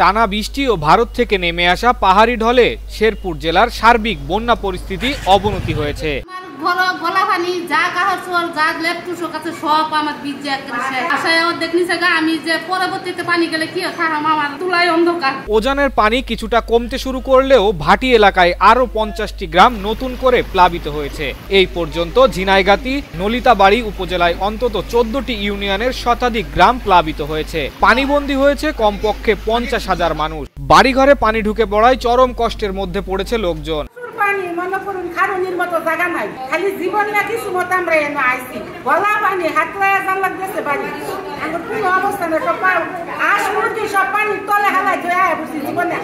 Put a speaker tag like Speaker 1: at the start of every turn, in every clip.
Speaker 1: টানা বৃষ্টি ও ভারত থেকে নেমে আসা পাহাড়ি ঢলে শেরপুর জেলার সার্বিক বন্যা পরিস্থিতি অবনতি হয়েছে। ওজানের পানি কিছুটা কমতে শুরু করলেও ভাটি এলাকায় আরো 50টি গ্রাম নতুন করে প্লাবিত হয়েছে। এই পর্যন্ত ঝিনাইগাতি নলিতাবাড়ি উপজেলায় অন্তত 14টি ইউনিয়নের শতাধিক গ্রাম প্লাবিত হয়েছে। পানিবন্দী হয়েছে কমপক্ষে 50,000 মানুষ। বাড়িঘরে পানি ঢুকে পড়ায় চরম কষ্টের মধ্যে পড়েছে লোকজন।
Speaker 2: পানি মনে করুন খারুনির মতো জায়গা নাই, খালি জীবন না কিছু মতো আমরা এনে আইছি। গলা পানি হাতলায় জান লাগতেছে বাড়ি, আমার কোনো অবস্থা নেই। সব আশ মুরগি সব পানি তলে হালাই ধরে আয় বসি জীবনে।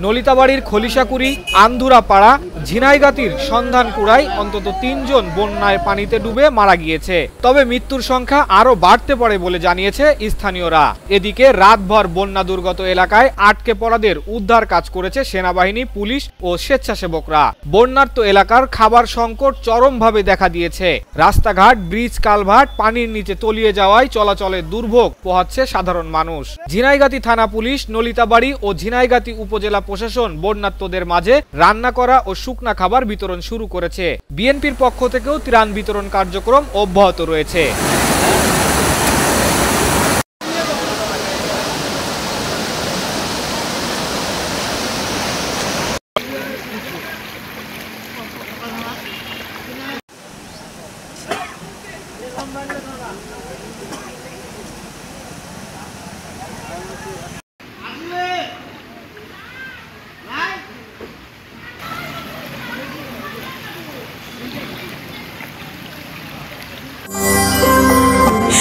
Speaker 1: নলিতাবাড়ির খলিশাকুড়ি, আন্দুরাপাড়া, ঝিনাইগাতির সন্ধানকুড়ায় অন্তত 3 জন বন্যায় পানিতে ডুবে মারা গিয়েছে। তবে মৃত্যুর সংখ্যা আরো বাড়তে পারে বলে জানিয়েছে স্থানীয়রা। এদিকে রাতভর বন্যা দুর্গত এলাকায় আটকে পড়াদের উদ্ধার কাজ করেছে সেনাবাহিনী, পুলিশ ও স্বেচ্ছাসেবকরা। বন্যার্ত এলাকার খাবার সংকট চরমভাবে দেখা দিয়েছে। রাস্তাঘাট, ব্রিজ, কালভার্ট পানির নিচে তলিয়ে যাওয়ায় চলাচলে দুর্ভোগ পোহাচ্ছে সাধারণ মানুষ। ঝিনাইগাতি থানা পুলিশ, নলিতাবাড়ি ও ঝিনাইগাতি উপজেলা প্রশাসন বন্যার্তদের মাঝে রান্না করা ও শুকনা খাবার বিতরণ শুরু করেছে। বিএনপির পক্ষ থেকেও ত্রাণ বিতরণ কার্যক্রম অব্যাহত রয়েছে।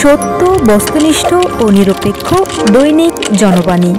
Speaker 3: সত্য, বস্তুনিষ্ঠ ও নিরপেক্ষ দৈনিক জনবাণী।